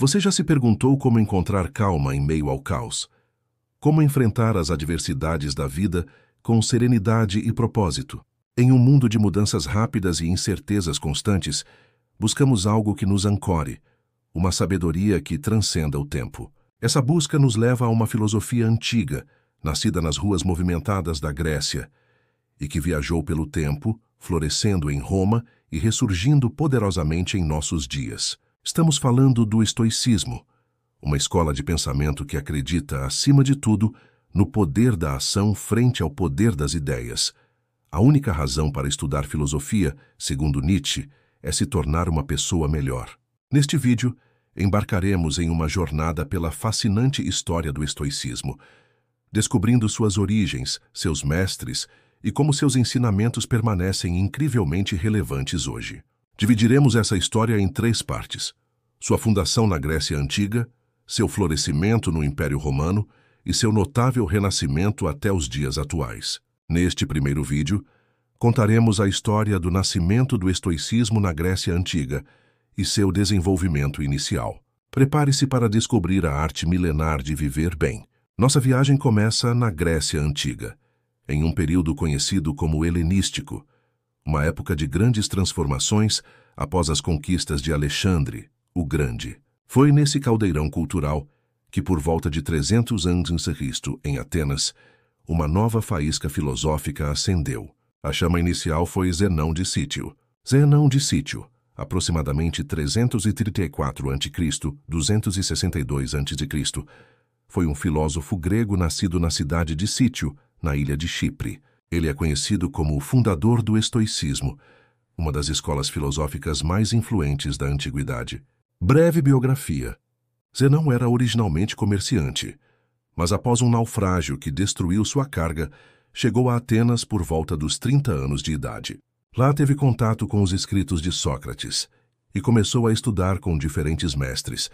Você já se perguntou como encontrar calma em meio ao caos? Como enfrentar as adversidades da vida com serenidade e propósito? Em um mundo de mudanças rápidas e incertezas constantes, buscamos algo que nos ancore, uma sabedoria que transcenda o tempo. Essa busca nos leva a uma filosofia antiga, nascida nas ruas movimentadas da Grécia, e que viajou pelo tempo, florescendo em Roma e ressurgindo poderosamente em nossos dias. Estamos falando do estoicismo, uma escola de pensamento que acredita, acima de tudo, no poder da ação frente ao poder das ideias. A única razão para estudar filosofia, segundo Nietzsche, é se tornar uma pessoa melhor. Neste vídeo, embarcaremos em uma jornada pela fascinante história do estoicismo, descobrindo suas origens, seus mestres e como seus ensinamentos permanecem incrivelmente relevantes hoje. Dividiremos essa história em 3 partes: sua fundação na Grécia Antiga, seu florescimento no Império Romano e seu notável renascimento até os dias atuais. Neste primeiro vídeo, contaremos a história do nascimento do estoicismo na Grécia Antiga e seu desenvolvimento inicial. Prepare-se para descobrir a arte milenar de viver bem. Nossa viagem começa na Grécia Antiga, em um período conhecido como helenístico, uma época de grandes transformações após as conquistas de Alexandre, o Grande. Foi nesse caldeirão cultural que, por volta de 300 a.C., em Atenas, uma nova faísca filosófica acendeu. A chama inicial foi Zenão de Cítio. Zenão de Cítio, aproximadamente 334 a.C., 262 a.C., foi um filósofo grego nascido na cidade de Cítio, na ilha de Chipre. Ele é conhecido como o fundador do estoicismo, uma das escolas filosóficas mais influentes da antiguidade. Breve biografia. Zenão era originalmente comerciante, mas após um naufrágio que destruiu sua carga, chegou a Atenas por volta dos 30 anos de idade. Lá teve contato com os escritos de Sócrates e começou a estudar com diferentes mestres,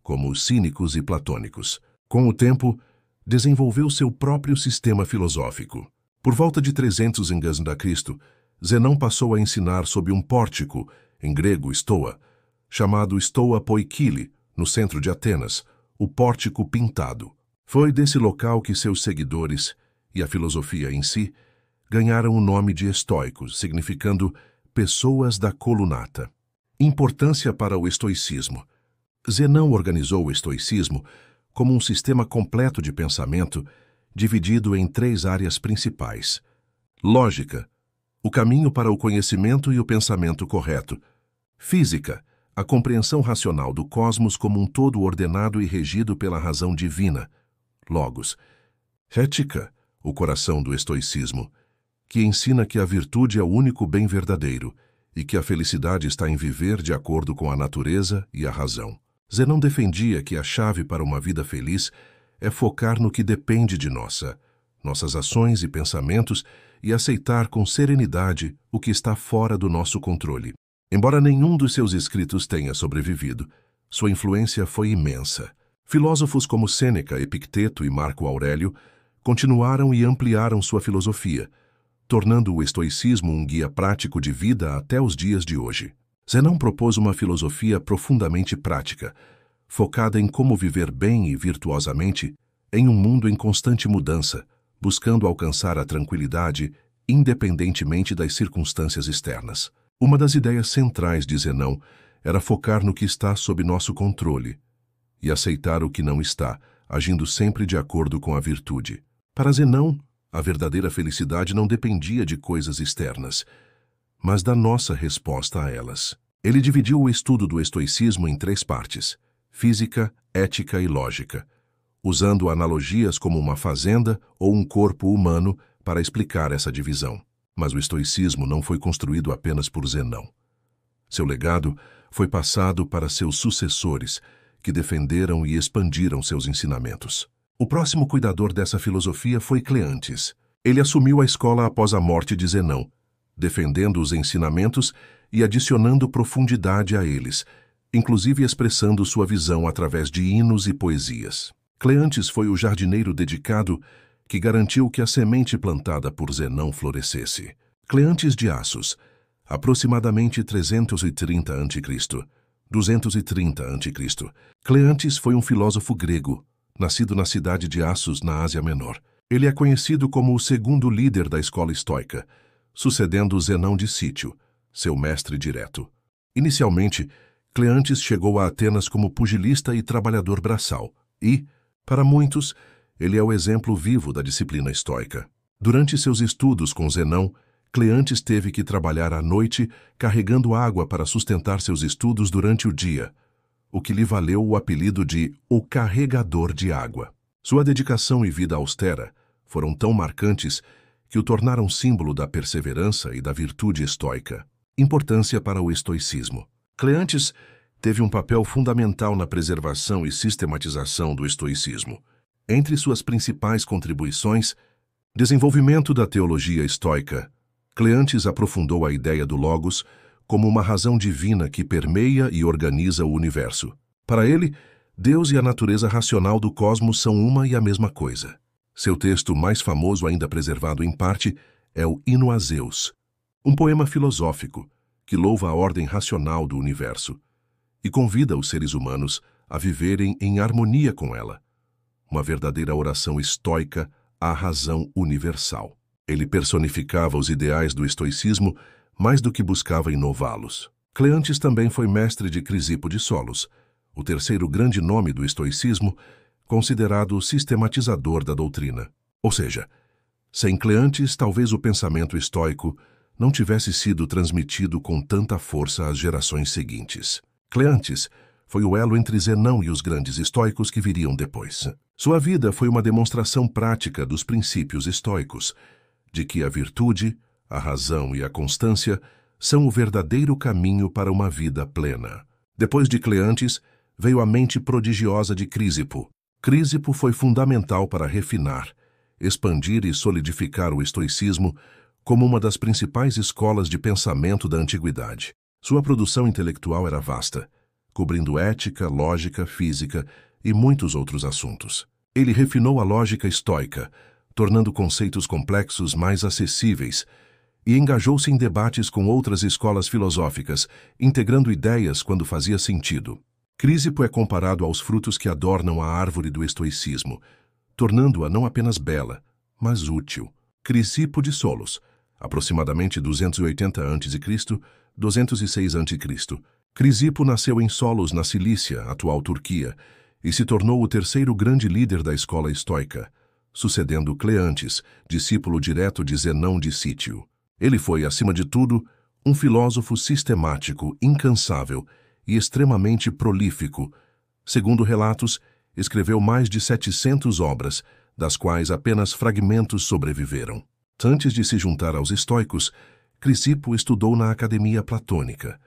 como os cínicos e platônicos. Com o tempo, desenvolveu seu próprio sistema filosófico. Por volta de 300 a.C., Zenão passou a ensinar sob um pórtico, em grego stoa, chamado Stoa Poikile, no centro de Atenas, o pórtico pintado. Foi desse local que seus seguidores, e a filosofia em si, ganharam o nome de estoicos, significando pessoas da colunata. Importância para o estoicismo. Zenão organizou o estoicismo como um sistema completo de pensamento dividido em 3 áreas principais: lógica, o caminho para o conhecimento e o pensamento correto; física, a compreensão racional do cosmos como um todo ordenado e regido pela razão divina; logos; ética, o coração do estoicismo, que ensina que a virtude é o único bem verdadeiro e que a felicidade está em viver de acordo com a natureza e a razão. Zenão defendia que a chave para uma vida feliz é focar no que depende de nossas ações e pensamentos e aceitar com serenidade o que está fora do nosso controle. Embora nenhum dos seus escritos tenha sobrevivido, sua influência foi imensa. Filósofos como Sêneca, Epicteto e Marco Aurélio continuaram e ampliaram sua filosofia, tornando o estoicismo um guia prático de vida até os dias de hoje. Zenão propôs uma filosofia profundamente prática, focada em como viver bem e virtuosamente em um mundo em constante mudança, buscando alcançar a tranquilidade independentemente das circunstâncias externas. Uma das ideias centrais de Zenão era focar no que está sob nosso controle e aceitar o que não está, agindo sempre de acordo com a virtude. Para Zenão, a verdadeira felicidade não dependia de coisas externas, mas da nossa resposta a elas. Ele dividiu o estudo do estoicismo em 3 partes: física, ética e lógica, usando analogias como uma fazenda ou um corpo humano para explicar essa divisão. Mas o estoicismo não foi construído apenas por Zenão. Seu legado foi passado para seus sucessores, que defenderam e expandiram seus ensinamentos. O próximo cuidador dessa filosofia foi Cleantes. Ele assumiu a escola após a morte de Zenão, defendendo os ensinamentos e adicionando profundidade a eles, inclusive expressando sua visão através de hinos e poesias. Cleantes foi o jardineiro dedicado que garantiu que a semente plantada por Zenão florescesse. Cleantes de Assos, aproximadamente 330 a.C., 230 a.C. Cleantes foi um filósofo grego, nascido na cidade de Assos, na Ásia Menor. Ele é conhecido como o segundo líder da escola estoica, sucedendo Zenão de Cítio, seu mestre direto. Inicialmente, Cleantes chegou a Atenas como pugilista e trabalhador braçal, e, para muitos, ele é o exemplo vivo da disciplina estoica. Durante seus estudos com Zenão, Cleantes teve que trabalhar à noite carregando água para sustentar seus estudos durante o dia, o que lhe valeu o apelido de o carregador de água. Sua dedicação e vida austera foram tão marcantes que o tornaram símbolo da perseverança e da virtude estoica. Importância para o estoicismo. Cleantes teve um papel fundamental na preservação e sistematização do estoicismo. Entre suas principais contribuições, desenvolvimento da teologia estoica. Cleantes aprofundou a ideia do Logos como uma razão divina que permeia e organiza o universo. Para ele, Deus e a natureza racional do cosmos são uma e a mesma coisa. Seu texto mais famoso, ainda preservado em parte, é o Hino a Zeus, um poema filosófico que louva a ordem racional do universo e convida os seres humanos a viverem em harmonia com ela. Uma verdadeira oração estoica à razão universal. Ele personificava os ideais do estoicismo mais do que buscava inová-los. Cleantes também foi mestre de Crisipo de Solos, o terceiro grande nome do estoicismo, considerado o sistematizador da doutrina. Ou seja, sem Cleantes, talvez o pensamento estoico não tivesse sido transmitido com tanta força às gerações seguintes. Cleantes foi o elo entre Zenão e os grandes estoicos que viriam depois. Sua vida foi uma demonstração prática dos princípios estoicos, de que a virtude, a razão e a constância são o verdadeiro caminho para uma vida plena. Depois de Cleantes, veio a mente prodigiosa de Crisipo. Crisipo foi fundamental para refinar, expandir e solidificar o estoicismo como uma das principais escolas de pensamento da antiguidade. Sua produção intelectual era vasta, cobrindo ética, lógica, física e muitos outros assuntos. Ele refinou a lógica estoica, tornando conceitos complexos mais acessíveis, e engajou-se em debates com outras escolas filosóficas, integrando ideias quando fazia sentido. Crisipo é comparado aos frutos que adornam a árvore do estoicismo, tornando-a não apenas bela, mas útil. Crisipo de Solos, aproximadamente 280 a.C., 206 a.C. Crisipo nasceu em Solos, na Cilícia, atual Turquia, e se tornou o terceiro grande líder da escola estoica, sucedendo Cleantes, discípulo direto de Zenão de Cítio. Ele foi, acima de tudo, um filósofo sistemático, incansável e extremamente prolífico. Segundo relatos, escreveu mais de 700 obras, das quais apenas fragmentos sobreviveram. Antes de se juntar aos estoicos, Crisipo estudou na Academia Platônica,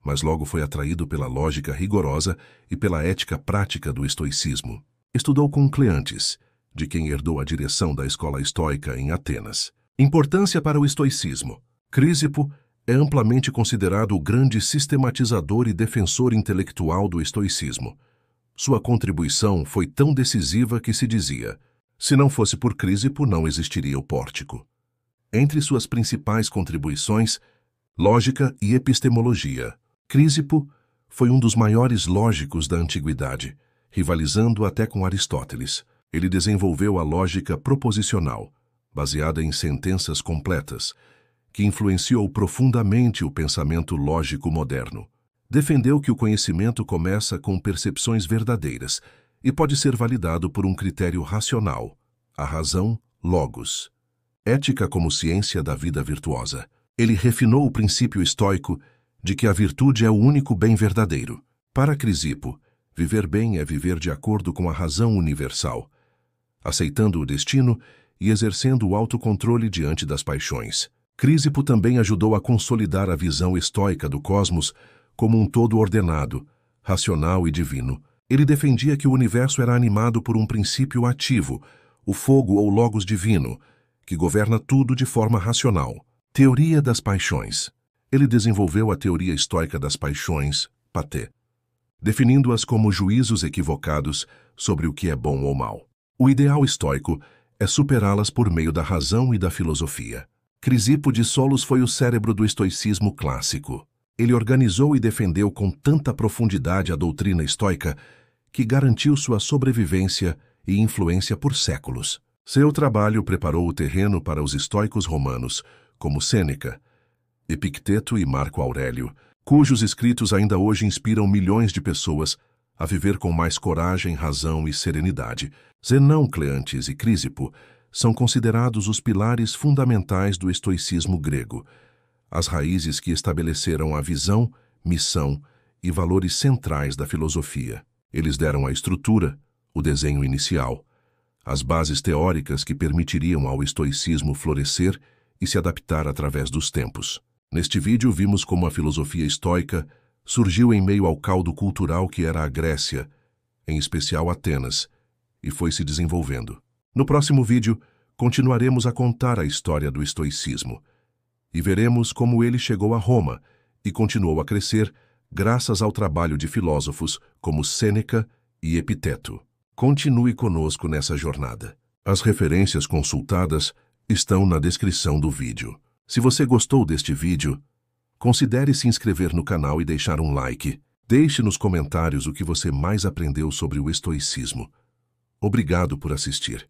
mas logo foi atraído pela lógica rigorosa e pela ética prática do estoicismo. Estudou com Cleantes, de quem herdou a direção da escola estoica em Atenas. Importância para o estoicismo. Crisipo é amplamente considerado o grande sistematizador e defensor intelectual do estoicismo. Sua contribuição foi tão decisiva que se dizia: se não fosse por Crisipo, não existiria o pórtico. Entre suas principais contribuições, lógica e epistemologia. Crisipo foi um dos maiores lógicos da antiguidade, rivalizando até com Aristóteles. Ele desenvolveu a lógica proposicional, baseada em sentenças completas, que influenciou profundamente o pensamento lógico moderno. Defendeu que o conhecimento começa com percepções verdadeiras e pode ser validado por um critério racional, a razão, logos. Ética como ciência da vida virtuosa. Ele refinou o princípio estoico de que a virtude é o único bem verdadeiro. Para Crisipo, viver bem é viver de acordo com a razão universal, aceitando o destino e exercendo o autocontrole diante das paixões. Crisipo também ajudou a consolidar a visão estoica do cosmos como um todo ordenado, racional e divino. Ele defendia que o universo era animado por um princípio ativo, o fogo ou logos divino, que governa tudo de forma racional. Teoria das paixões. Ele desenvolveu a teoria estoica das paixões, paté, definindo-as como juízos equivocados sobre o que é bom ou mal. O ideal estoico é superá-las por meio da razão e da filosofia. Crisipo de Solos foi o cérebro do estoicismo clássico. Ele organizou e defendeu com tanta profundidade a doutrina estoica que garantiu sua sobrevivência e influência por séculos. Seu trabalho preparou o terreno para os estoicos romanos, como Sêneca, Epicteto e Marco Aurélio, cujos escritos ainda hoje inspiram milhões de pessoas a viver com mais coragem, razão e serenidade. Zenão, Cleantes e Crisipo são considerados os pilares fundamentais do estoicismo grego, as raízes que estabeleceram a visão, missão e valores centrais da filosofia. Eles deram a estrutura, o desenho inicial, as bases teóricas que permitiriam ao estoicismo florescer e se adaptar através dos tempos. Neste vídeo vimos como a filosofia estoica surgiu em meio ao caldo cultural que era a Grécia, em especial Atenas, e foi se desenvolvendo. No próximo vídeo, continuaremos a contar a história do estoicismo e veremos como ele chegou a Roma e continuou a crescer graças ao trabalho de filósofos como Sêneca e Epicteto. Continue conosco nessa jornada. As referências consultadas estão na descrição do vídeo. Se você gostou deste vídeo, considere se inscrever no canal e deixar um like. Deixe nos comentários o que você mais aprendeu sobre o estoicismo. Obrigado por assistir.